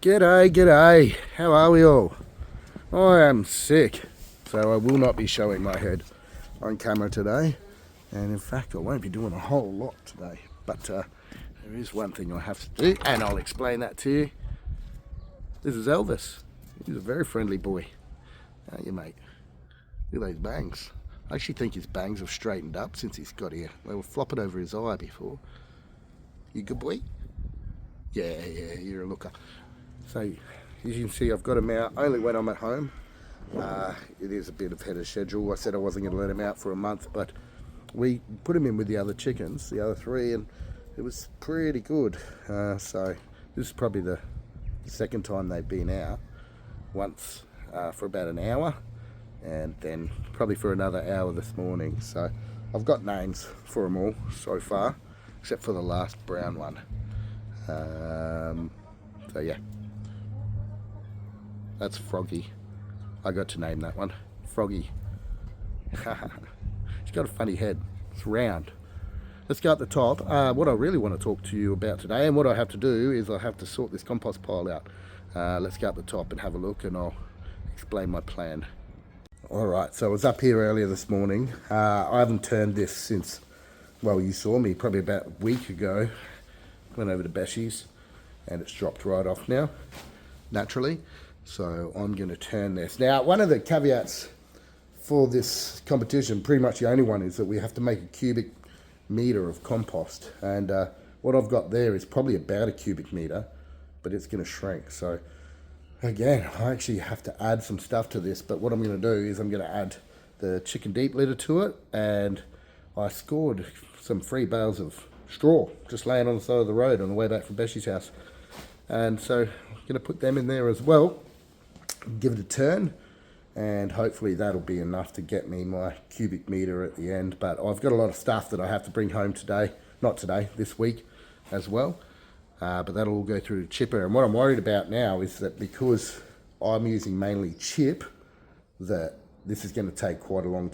G'day, g'day. How are we all? I am sick, so I will not be showing my head on camera today. And in fact, I won't be doing a whole lot today. But there is one thing I have to do, and I'll explain that to you. This is Elvis. He's a very friendly boy. How are you, mate? Look at those bangs. I actually think his bangs have straightened up since he's got here. They were flopping over his eye before. You good boy? Yeah, you're a looker. So, as you can see, I've got him out only when I'm at home. It is a bit ahead of schedule. I said I wasn't going to let him out for a month, but we put him in with the other chickens, the other three, and it was pretty good. So this is probably the second time they've been out. Once for about an hour, and then probably for another hour this morning. So I've got names for them all so far, except for the last brown one. So yeah, that's Froggy. I got to name that one Froggy. She's got a funny head. It's round. Let's go at the top. What I really want to talk to you about today, and what I have to do, is I have to sort this compost pile out. Let's go at the top and have a look, and I'll explain my plan. Alright, so I was up here earlier this morning. I haven't turned this since, well, you saw me probably about a week ago. Went over to Beshy's, and it's dropped right off now, naturally. So I'm going to turn this. Now, one of the caveats for this competition, pretty much the only one, is that we have to make a cubic meter of compost. And what I've got there is probably about a cubic meter, but it's going to shrink. So again, I actually have to add some stuff to this, but what I'm going to do is I'm going to add the chicken deep litter to it, and I scored some free bales of straw just laying on the side of the road on the way back from Beshy's house. And so I'm going to put them in there as well, give it a turn, and hopefully that'll be enough to get me my cubic meter at the end. But I've got a lot of stuff that I have to bring home today, not today, this week as well. But that'll all go through the chipper. And what I'm worried about now is that because I'm using mainly chip, that this is going to take quite a long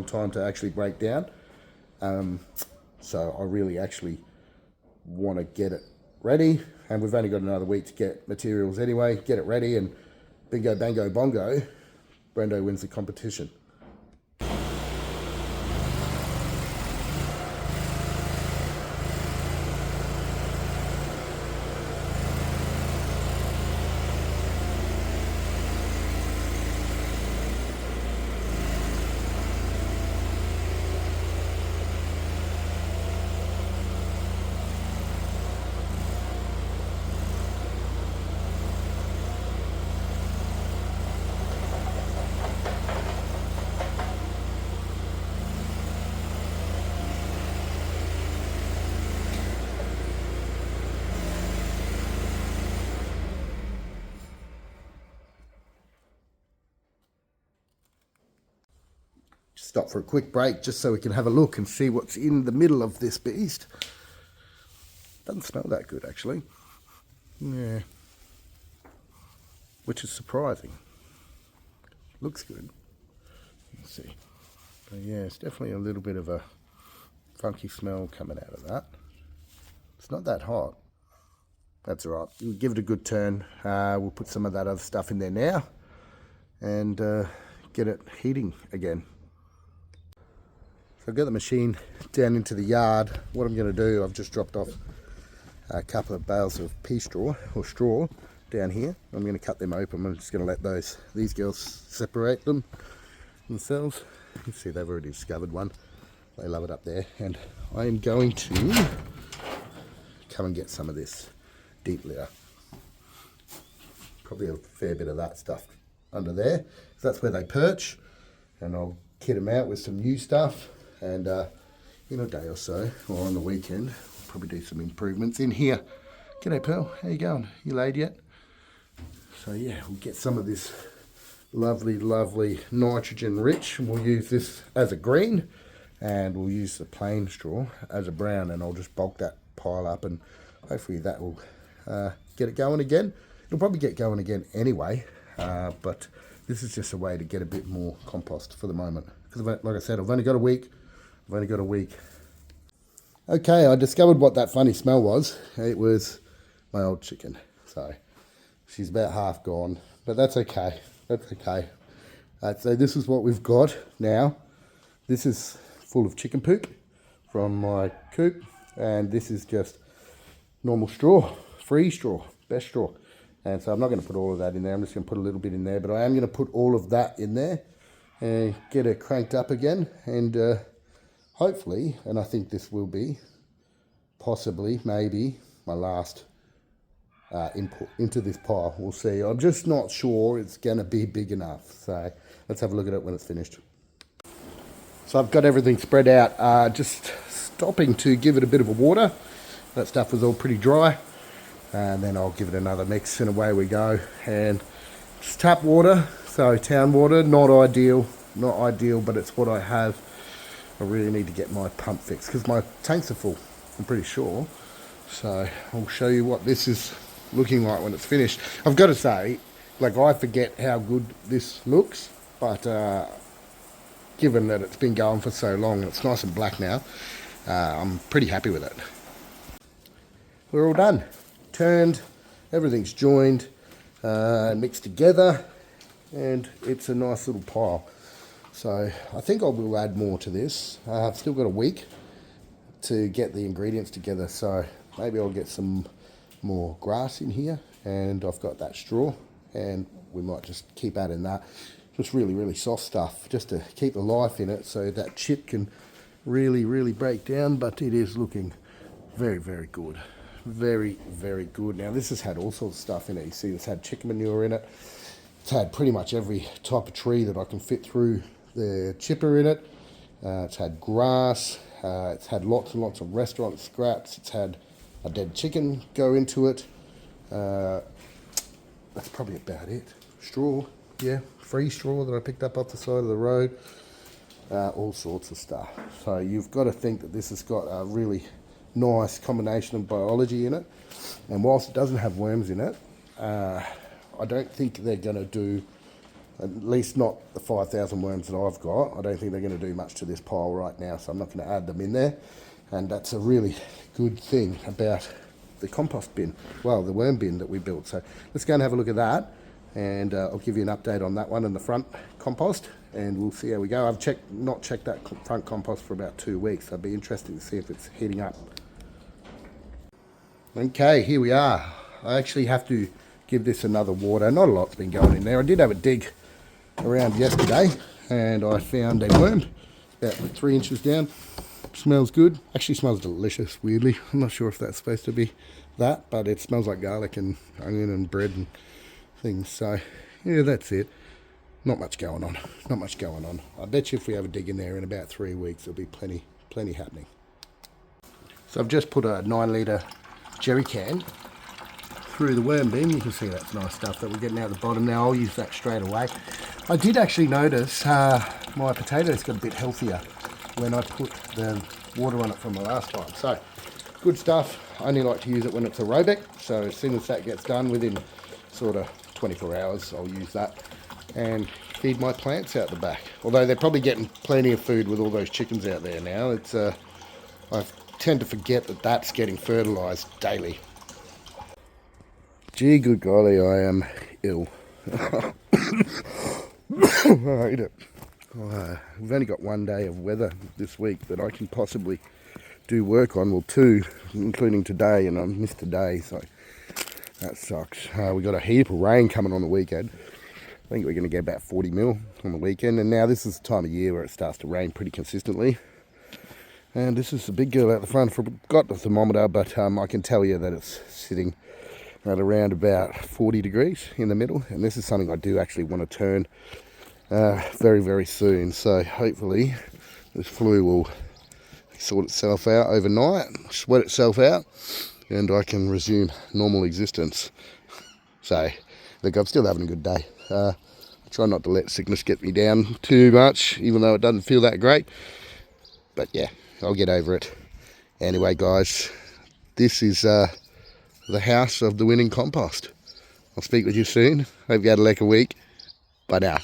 time to actually break down. So I really actually want to get it ready, and we've only got another week to get materials anyway. Get it ready, and bingo, bango, bongo, Brendo wins the competition. Stop for a quick break just so we can have a look and see what's in the middle of this beast. Doesn't smell that good, actually. Yeah. Which is surprising. Looks good. Let's see. But yeah, it's definitely a little bit of a funky smell coming out of that. It's not that hot. That's all right. We'll give it a good turn. We'll put some of that other stuff in there now and get it heating again. So I've got the machine down into the yard. What I'm going to do, I've just dropped off a couple of bales of pea straw or straw down here. I'm going to cut them open. I'm just going to let these girls separate themselves. You can see they've already discovered one. They love it up there. And I am going to come and get some of this deep litter. Probably a fair bit of that stuff under there. So that's where they perch. And I'll kit them out with some new stuff. And in a day or so, or on the weekend, we'll probably do some improvements in here. G'day, Pearl. How you going? You laid yet? So yeah, we'll get some of this lovely, lovely nitrogen rich. We'll use this as a green, and we'll use the plain straw as a brown, and I'll just bulk that pile up, and hopefully that will get it going again. It'll probably get going again anyway, but this is just a way to get a bit more compost for the moment. Because like I said, I've only got a week. Okay, I discovered what that funny smell was. It was my old chicken. So She's about half gone, but that's okay. That's okay. So this is what we've got now. This is full of chicken poop from my coop, and this is just normal straw, free straw, best straw. And so I'm not going to put all of that in there. I'm just going to put a little bit in there, but I am going to put all of that in there and get it cranked up again. And hopefully, and I think this will be possibly, maybe my last input into this pile. We'll see. I'm just not sure it's going to be big enough. So let's have a look at it when it's finished. So I've got everything spread out, just stopping to give it a bit of a water. That stuff was all pretty dry. And then I'll give it another mix and away we go. And it's tap water, so town water, not ideal, but it's what I have. I really need to get my pump fixed because my tanks are full, I'm pretty sure. So I'll show you what this is looking like when it's finished. I've got to say, like, I forget how good this looks, but given that it's been going for so long and it's nice and black now, I'm pretty happy with it. We're all done. Turned, everything's joined, mixed together, and it's a nice little pile. So I think I will add more to this. I've still got a week to get the ingredients together, so maybe I'll get some more grass in here, and I've got that straw, and we might just keep adding that. Just really, really soft stuff, just to keep the life in it so that chip can really, really break down, but it is looking very, very good. Very, very good. Now this has had all sorts of stuff in it. You see it's had chicken manure in it. It's had pretty much every type of tree that I can fit through the chipper in it. It's had grass. It's had lots and lots of restaurant scraps. It's had a dead chicken go into it. That's probably about it. Straw, yeah, free straw that I picked up off the side of the road. All sorts of stuff. So you've got to think that this has got a really nice combination of biology in it, and whilst it doesn't have worms in it, I don't think they're going to do, at least not the 5,000 worms that I've got. I don't think they're going to do much to this pile right now, so I'm not going to add them in there. And that's a really good thing about the compost bin, well, the worm bin that we built. So let's go and have a look at that, and I'll give you an update on that one and the front compost, and we'll see how we go. I've not checked that front compost for about 2 weeks. So I'd be interested to see if it's heating up. Okay, here we are. I actually have to give this another water. Not a lot's been going in there. I did have a dig around yesterday and I found a worm about 3 inches down. Smells good. Actually smells delicious, weirdly. I'm not sure if that's supposed to be that, but it smells like garlic and onion and bread and things. So yeah, that's it. Not much going on. Not much going on. I bet you if we have a dig in there in about 3 weeks, there'll be plenty happening. So I've just put a 9-litre jerry can through the worm bin. You can see that's nice stuff that we're getting out the bottom now. I'll use that straight away. I did actually notice my potatoes got a bit healthier when I put the water on it from the last time. So good stuff. I only like to use it when it's aerobic, so as soon as that gets done, within sort of 24 hours, I'll use that and feed my plants out the back. Although they're probably getting plenty of food with all those chickens out there now. It's I tend to forget that that's getting fertilised daily. Gee, good golly, I am ill. I hate it. We've only got 1 day of weather this week that I can possibly do work on. Well, 2, including today, and I missed today, so that sucks. We got a heap of rain coming on the weekend. I think we're going to get about 40 mil on the weekend, and now this is the time of year where it starts to rain pretty consistently. And this is the big girl out the front. Forgot the thermometer, but I can tell you that it's sitting at around about 40 degrees in the middle. And this is something I do actually want to turn very, very soon. So hopefully this flu will sort itself out overnight, sweat itself out, and I can resume normal existence. So, look, I'm still having a good day. I try not to let sickness get me down too much, even though it doesn't feel that great. But yeah, I'll get over it. Anyway, guys, this is the house of the winning compost. I'll speak with you soon. Hope you had a lekker week. Bye now.